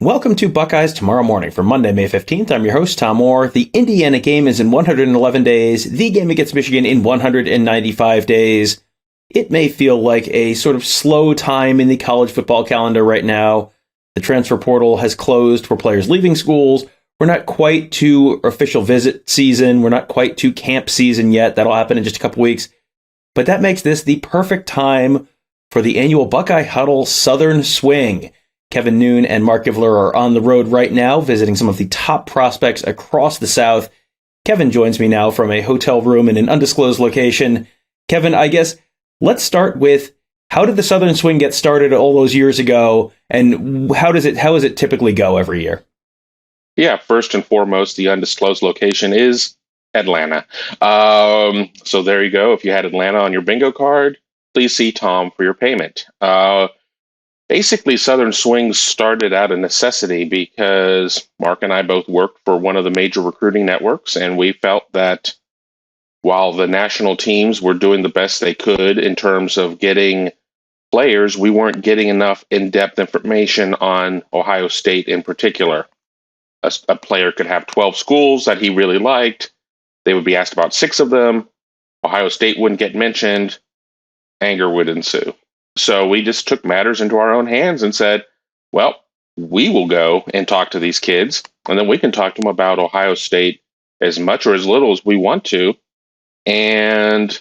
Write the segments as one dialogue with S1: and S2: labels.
S1: Welcome to Buckeyes Tomorrow Morning for Monday, May 15th. I'm your host, Tom Orr. The Indiana game is in 111 days. The game against Michigan in 195 days. It may feel like a sort of slow time in the college football calendar right now. The transfer portal has closed for players leaving schools. We're not quite to official visit season. We're not quite to camp season yet. That'll happen in just a couple weeks. But that makes this the perfect time for the annual Buckeye Huddle Southern Swing. Kevin Noon and Marc Givler are on the road right now, visiting some of the top prospects across the South. Kevin joins me now from a hotel room in an undisclosed location. Kevin, I guess let's start with, how did the Southern Swing get started all those years ago, and how does it typically go every year?
S2: Yeah, first and foremost, the undisclosed location is Atlanta. So there you go. If you had Atlanta on your bingo card, please see Tom for your payment. Basically, Southern Swing started out of necessity because Marc and I both worked for one of the major recruiting networks, and we felt that while the national teams were doing the best they could in terms of getting players, we weren't getting enough in-depth information on Ohio State in particular. A player could have 12 schools that he really liked. They would be asked about 6 of them. Ohio State wouldn't get mentioned. Anger would ensue. So we just took matters into our own hands and said, well, we will go and talk to these kids, and then we can talk to them about Ohio State as much or as little as we want to. And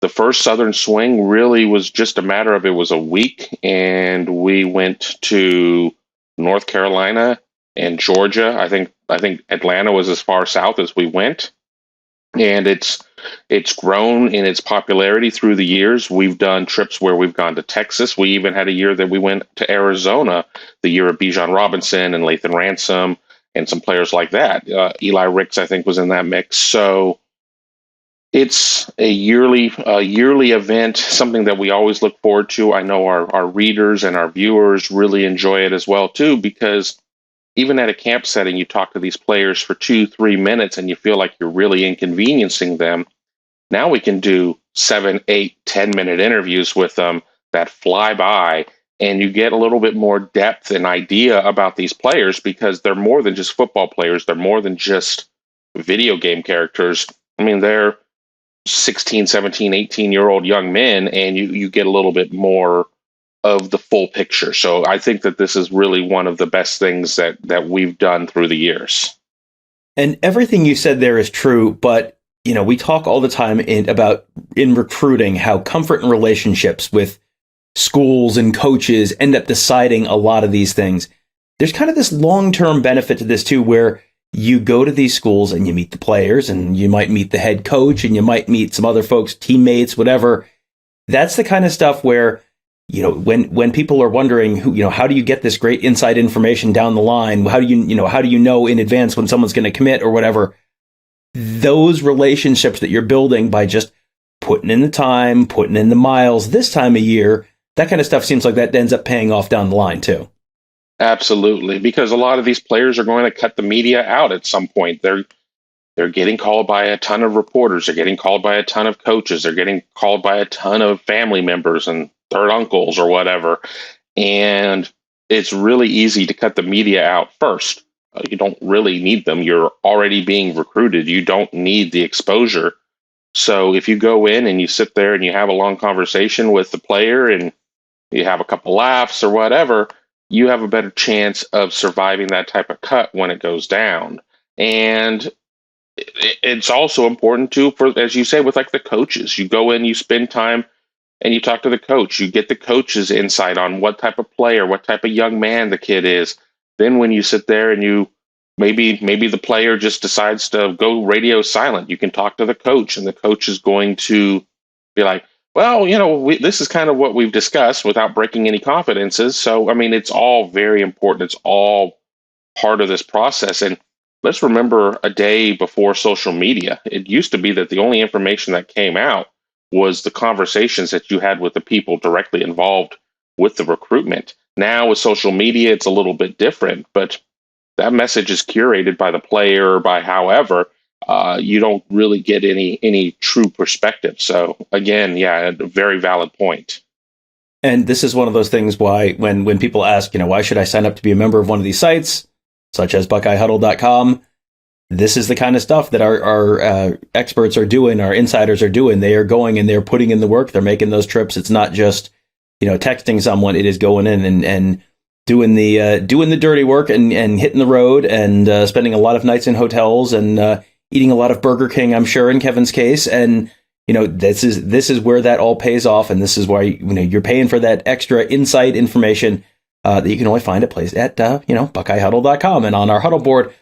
S2: the first Southern Swing really was just a matter of, it was a week, and we went to North Carolina and Georgia. I think Atlanta was as far south as we went. And it's grown in its popularity through the years. We've done trips where we've gone to Texas. We even had a year that we went to Arizona, the year of Bijan Robinson and Lathan Ransom and some players like that. Eli Ricks, I think, was in that mix. So it's a yearly event, something that we always look forward to. I know our readers and our viewers really enjoy it as well, too, because even at a camp setting, you talk to these players for 2-3 minutes and you feel like you're really inconveniencing them. Now we can do 7, 8, 10-minute interviews with them that fly by, and you get a little bit more depth and idea about these players, because they're more than just football players. They're more than just video game characters. I mean, they're 16, 17, 18-year-old young men, and you get a little bit more of the full picture. So I think that this is really one of the best things that we've done through the years.
S1: And everything you said there is true, but we talk all the time in recruiting how comfort and relationships with schools and coaches end up deciding a lot of these things. There's kind of this long-term benefit to this too, where you go to these schools and you meet the players, and you might meet the head coach, and you might meet some other folks, teammates, whatever. That's the kind of stuff where, when people are wondering, how do you get this great inside information down the line? How do you know in advance when someone's going to commit or whatever? Those relationships that you're building by just putting in the time, putting in the miles this time of year, that kind of stuff seems like that ends up paying off down the line too.
S2: Absolutely, because a lot of these players are going to cut the media out at some point. They're getting called by a ton of reporters. They're getting called by a ton of coaches. They're getting called by a ton of family members and third uncles or whatever. And it's really easy to cut the media out first. You don't really need them. You're already being recruited. You don't need the exposure. So if you go in and you sit there and you have a long conversation with the player and you have a couple laughs or whatever, you have a better chance of surviving that type of cut when it goes down. And it's also important too, for, as you say, with like the coaches, you go in, you spend time and you talk to the coach, you get the coach's insight on what type of player, what type of young man the kid is. Then when you sit there and you maybe the player just decides to go radio silent, you can talk to the coach, and the coach is going to be like, well, this is kind of what we've discussed without breaking any confidences. So, I mean, it's all very important. It's all part of this process. And let's remember a day before social media. It used to be that the only information that came out was the conversations that you had with the people directly involved with the recruitment. Now with social media, it's a little bit different, but that message is curated by the player or by however. You don't really get any true perspective. So again, yeah, a very valid point.
S1: And this is one of those things why when people ask, why should I sign up to be a member of one of these sites, such as BuckeyeHuddle.com, this is the kind of stuff that our experts are doing, our insiders are doing. They are going and they're putting in the work. They're making those trips. It's not just, texting someone. It is going in and doing the dirty work and hitting the road and spending a lot of nights in hotels and eating a lot of Burger King, I'm sure, in Kevin's case. And this is where that all pays off, and this is why you're paying for that extra insight information that you can only find at BuckeyeHuddle.com and on our Huddle board.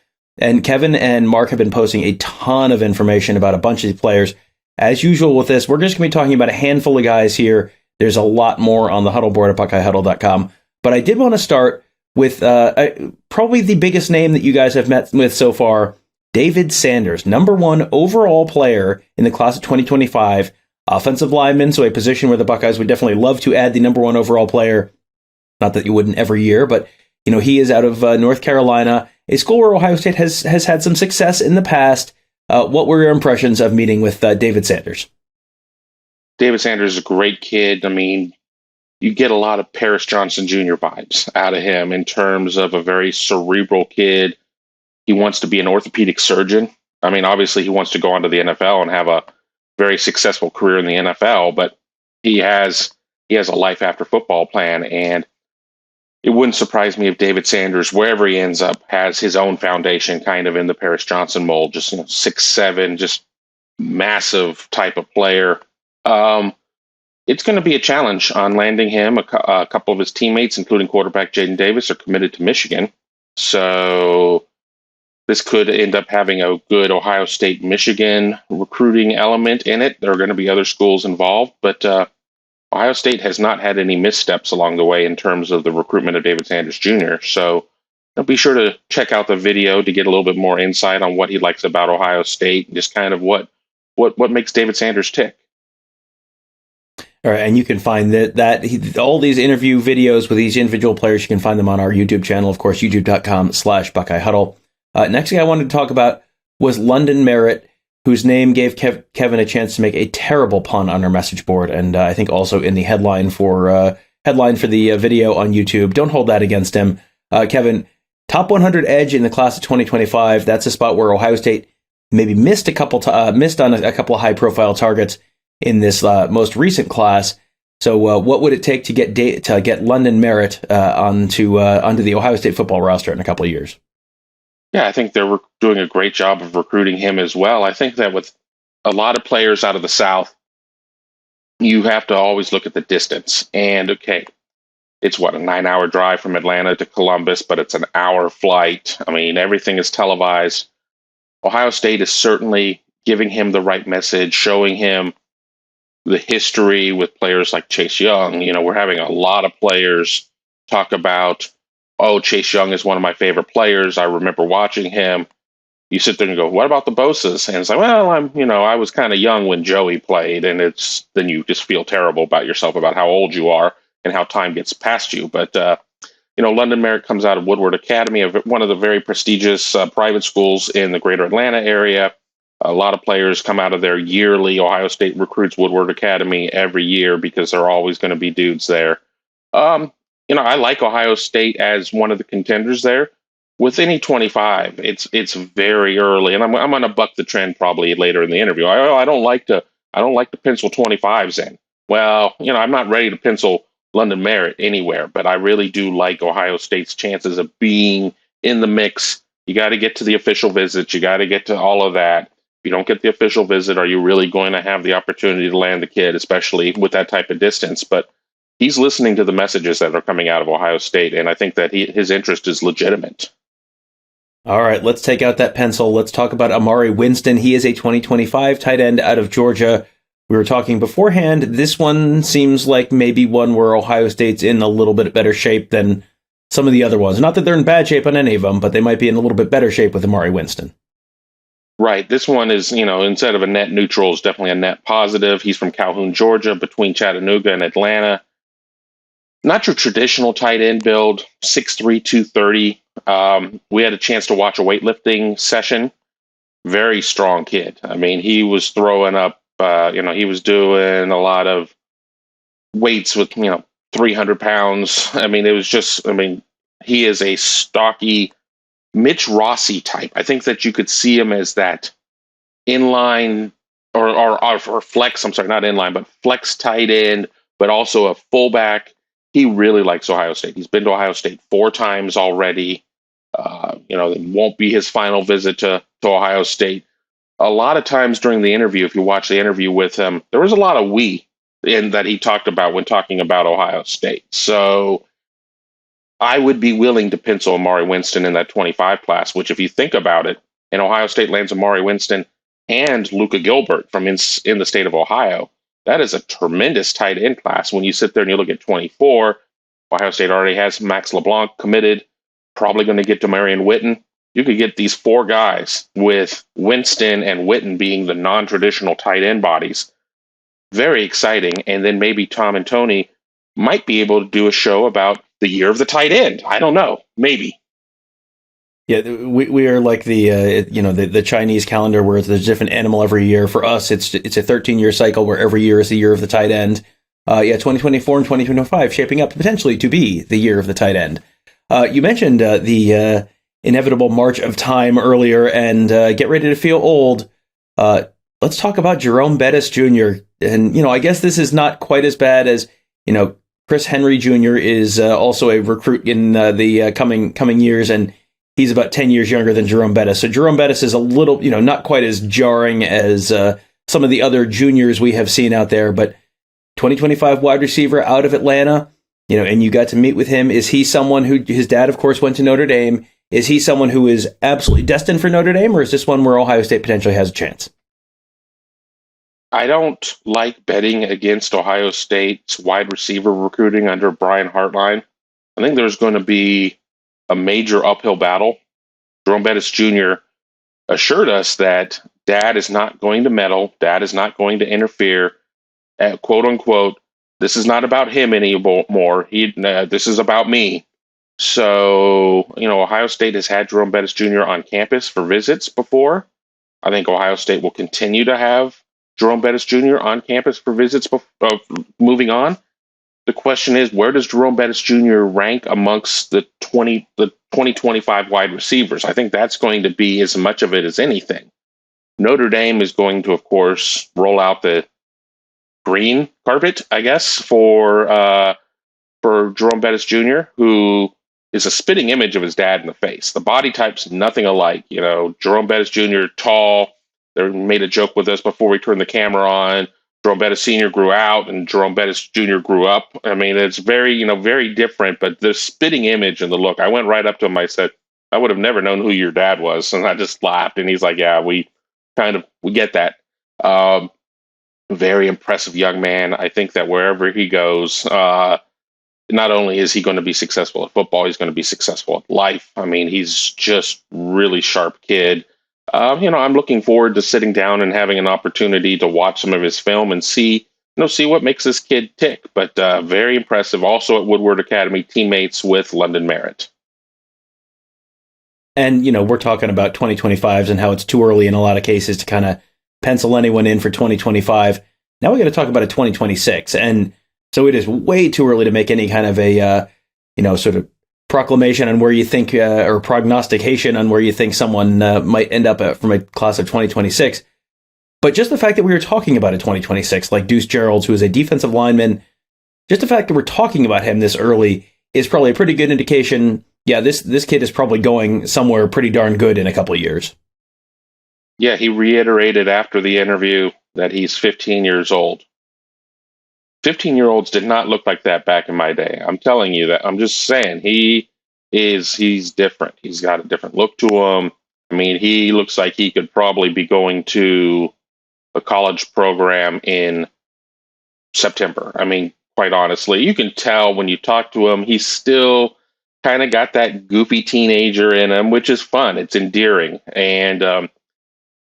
S1: And Kevin and Marc have been posting a ton of information about a bunch of these players. As usual with this, we're just going to be talking about a handful of guys here. There's a lot more on the Huddle board at BuckeyeHuddle.com. But I did want to start with probably the biggest name that you guys have met with so far, David Sanders, number 1 overall player in the class of 2025, offensive lineman, so a position where the Buckeyes would definitely love to add the number 1 overall player. Not that you wouldn't every year, but he is out of North Carolina, a school where Ohio State has had some success in the past. What were your impressions of meeting with David Sanders?
S2: David Sanders is a great kid. I mean, you get a lot of Paris Johnson Jr. vibes out of him in terms of a very cerebral kid. He wants to be an orthopedic surgeon. I mean, obviously he wants to go on to the NFL and have a very successful career in the NFL, but he has a life after football plan. And it wouldn't surprise me if David Sanders, wherever he ends up, has his own foundation kind of in the Paris Johnson mold, just 6'7", just massive type of player. It's going to be a challenge on landing him. A couple of his teammates, including quarterback Jaden Davis, are committed to Michigan. So this could end up having a good Ohio State-Michigan recruiting element in it. There are going to be other schools involved, but Ohio State has not had any missteps along the way in terms of the recruitment of David Sanders Jr. So be sure to check out the video to get a little bit more insight on what he likes about Ohio State and just kind of what makes David Sanders tick.
S1: All right, and you can find all these interview videos with these individual players, you can find them on our YouTube channel, of course, youtube.com/BuckeyeHuddle. Next thing I wanted to talk about was London Merritt, whose name gave Kevin a chance to make a terrible pun on our message board, and I think also in the headline for the video on YouTube. Don't hold that against him. Kevin, top 100 edge in the class of 2025. That's a spot where Ohio State maybe missed on a couple of high-profile targets in this most recent class. So what would it take to get London Merritt onto the Ohio State football roster in a couple of years?
S2: Yeah, I think they're doing a great job of recruiting him as well. I think that with a lot of players out of the South, you have to always look at the distance. And okay, it's a 9-hour drive from Atlanta to Columbus, but it's an hour flight. I mean, everything is televised. Ohio State is certainly giving him the right message, showing him the history with players like Chase Young. We're having a lot of players talk about, Chase Young is one of my favorite players. I remember watching him. You sit there and go, what about the Bosa's? And it's like, well, I was kind of young when Joey played, and then you just feel terrible about yourself about how old you are and how time gets past you. But, London Merritt comes out of Woodward Academy, one of the very prestigious private schools in the greater Atlanta area. A lot of players come out of there yearly. Ohio State recruits Woodward Academy every year because there are always going to be dudes there. I like Ohio State as one of the contenders there. With any 25, it's very early, and I'm going to buck the trend probably later in the interview. I don't like to pencil 25s in. Well, I'm not ready to pencil London Merritt anywhere, but I really do like Ohio State's chances of being in the mix. You got to get to the official visits. You got to get to all of that. If you don't get the official visit, are you really going to have the opportunity to land the kid, especially with that type of distance? But he's listening to the messages that are coming out of Ohio State, and I think that his interest is legitimate.
S1: All right, let's take out that pencil. Let's talk about Amari Winston. He is a 2025 tight end out of Georgia. We were talking beforehand. This one seems like maybe one where Ohio State's in a little bit better shape than some of the other ones. Not that they're in bad shape on any of them, but they might be in a little bit better shape with Amari Winston.
S2: Right. This one is, instead of a net neutral, is definitely a net positive. He's from Calhoun, Georgia, between Chattanooga and Atlanta. Not your traditional tight end build, 6'3", 230. We had a chance to watch a weightlifting session. Very strong kid. I mean, he was throwing up, he was doing a lot of weights with, 300 pounds. I mean, it was just, I mean, he is a stocky Mitch Rossi type. I think that you could see him as that inline or flex. I'm sorry, not inline, but flex tight end, but also a fullback. He really likes Ohio State. He's been to Ohio State 4 times already. It won't be his final visit to Ohio State. A lot of times during the interview, if you watch the interview with him, there was a lot of we in that he talked about when talking about Ohio State. So I would be willing to pencil Amari Winston in that 25 class, which, if you think about it, and Ohio State lands Amari Winston and Luka Gilbert from in the state of Ohio, that is a tremendous tight end class. When you sit there and you look at 24, Ohio State already has Max LeBlanc committed, probably going to get Demarion Witten. You could get these 4 guys with Winston and Witten being the non-traditional tight end bodies. Very exciting. And then maybe Tom and Tony might be able to do a show about the year of the tight end. I don't know. Maybe.
S1: Yeah, we are like the Chinese calendar where there's a different animal every year. For us, it's a 13-year cycle where every year is the year of the tight end. 2024 and 2025 shaping up potentially to be the year of the tight end. You mentioned the inevitable march of time earlier, and get ready to feel old. Let's talk about Jerome Bettis Jr. And, I guess this is not quite as bad as, Chris Henry Jr. is also a recruit in the coming years, and he's about 10 years younger than Jerome Bettis. So Jerome Bettis is a little, not quite as jarring as some of the other juniors we have seen out there, but 2025 wide receiver out of Atlanta, and you got to meet with him. Is he someone who, his dad, of course, went to Notre Dame? Is he someone who is absolutely destined for Notre Dame, or is this one where Ohio State potentially has a chance?
S2: I don't like betting against Ohio State's wide receiver recruiting under Brian Hartline. I think there's going to be a major uphill battle. Jerome Bettis Jr. assured us that Dad is not going to meddle. Dad is not going to interfere. Quote unquote, this is not about him anymore. This is about me. So, Ohio State has had Jerome Bettis Jr. on campus for visits before. I think Ohio State will continue to have Jerome Bettis Jr. on campus for visits moving on. The question is, where does Jerome Bettis Jr. rank amongst the 2025 wide receivers? I think that's going to be as much of it as anything. Notre Dame is going to, of course, roll out the green carpet, I guess, for Jerome Bettis Jr., who is a spitting image of his dad in the face. The body type's nothing alike. Jerome Bettis Jr., tall. They made a joke with us before we turned the camera on. Jerome Bettis Sr. grew out and Jerome Bettis Jr. grew up. I mean, it's very, very different, but the spitting image and the look, I went right up to him. I said, I would have never known who your dad was. And I just laughed. And he's like, yeah, we get that. Very impressive young man. I think that wherever he goes, not only is he going to be successful at football, he's going to be successful at life. I mean, he's just really sharp kid. I'm looking forward to sitting down and having an opportunity to watch some of his film and see what makes this kid tick. But very impressive. Also at Woodward Academy, teammates with London Merritt.
S1: And, we're talking about 2025s and how it's too early in a lot of cases to kind of pencil anyone in for 2025. Now we got to talk about a 2026. And so it is way too early to make any kind of a, sort of proclamation on where you think, or prognostication on where you think someone might end up from a class of 2026. But just the fact that we were talking about a 2026, like Deuce Geralds, who is a defensive lineman, just the fact that we're talking about him this early is probably a pretty good indication. Yeah, this kid is probably going somewhere pretty darn good in a couple of years.
S2: Yeah, he reiterated after the interview that he's 15 years old. 15-year-olds did not look like that back in my day. I'm telling you that. I'm just saying he's different. He's got a different look to him. I mean, he looks like he could probably be going to a college program in September. I mean, quite honestly, you can tell when you talk to him, he's still kind of got that goofy teenager in him, which is fun. It's endearing. And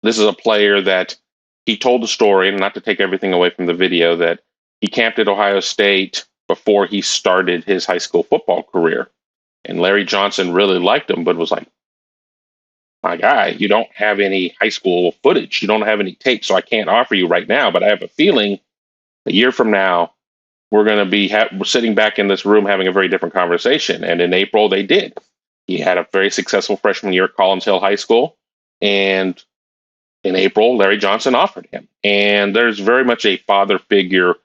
S2: this is a player that he told the story, and not to take everything away from the video, that he camped at Ohio State before he started his high school football career. And Larry Johnson really liked him, but was like, my guy, you don't have any high school footage. You don't have any tape, so I can't offer you right now. But I have a feeling a year from now, we're going to be sitting back in this room having a very different conversation. And in April, they did. He had a very successful freshman year at Collins Hill High School. And in April, Larry Johnson offered him. And there's very much a father figure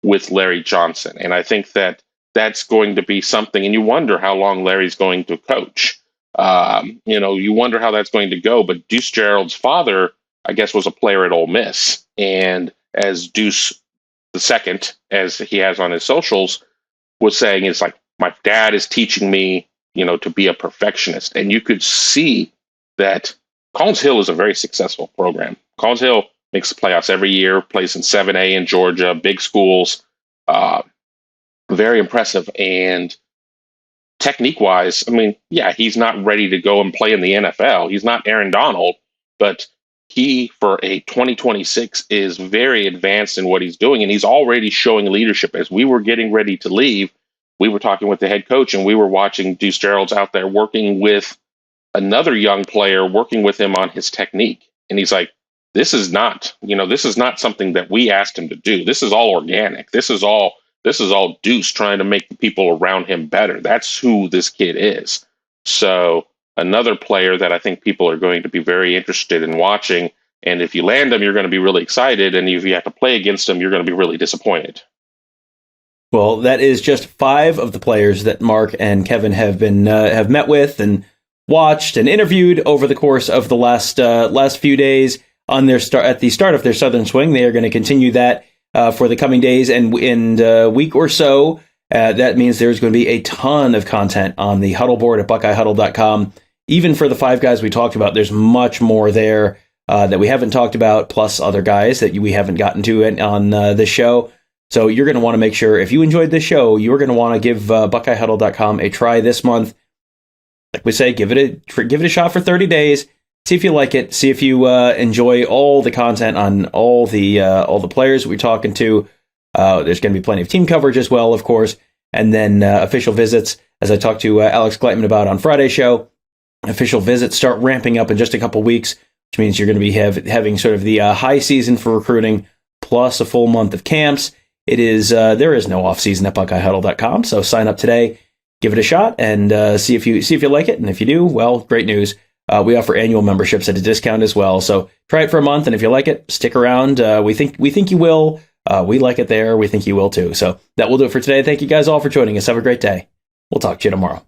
S2: with Larry Johnson. And I think that that's going to be something. And you wonder how long Larry's going to coach. You wonder how that's going to go. But Deuce Geralds' father, I guess, was a player at Ole Miss. And as Deuce the second, as he has on his socials, was saying, it's like, my dad is teaching me, to be a perfectionist. And you could see that Collins Hill is a very successful program. Collins Hill makes the playoffs every year, plays in 7A in Georgia, big schools, very impressive. And technique-wise, he's not ready to go and play in the NFL. He's not Aaron Donald, but he, for a 2026, is very advanced in what he's doing, and he's already showing leadership. As we were getting ready to leave, we were talking with the head coach, and we were watching Deuce Geralds out there working with another young player, working with him on his technique. And he's like, this is not something that we asked him to do. This is all organic. This is all Deuce trying to make the people around him better. That's who this kid is. So another player that I think people are going to be very interested in watching. And if you land him, you're going to be really excited. And if you have to play against him, you're going to be really disappointed.
S1: Well, that is just 5 of the players that Marc and Kevin have met with and watched and interviewed over the course of the last few days on their at the start of their Southern Swing. They are going to continue that for the coming days and in a week or so. That means there's going to be a ton of content on the Huddle board at BuckeyeHuddle.com. Even for the 5 guys we talked about, there's much more there that we haven't talked about, plus other guys that we haven't gotten to on this show. So you're going to want to make sure, if you enjoyed this show, you're going to want to give BuckeyeHuddle.com a try this month. Like we say, give it a shot for 30 days. See if you like it. See if you enjoy all the content on all the players we're talking to. There's going to be plenty of team coverage as well, of course, and then official visits, as I talked to Alex Gleitman about on Friday's show. Official visits start ramping up in just a couple weeks, which means you're going to be having sort of the high season for recruiting plus a full month of camps. There is no off season at BuckeyeHuddle.com, so sign up today, give it a shot, and see if you like it. And if you do, well, great news. We offer annual memberships at a discount as well. So try it for a month, and if you like it, stick around. We think you will. We like it there. We think you will too. So that will do it for today. Thank you guys all for joining us. Have a great day. We'll talk to you tomorrow.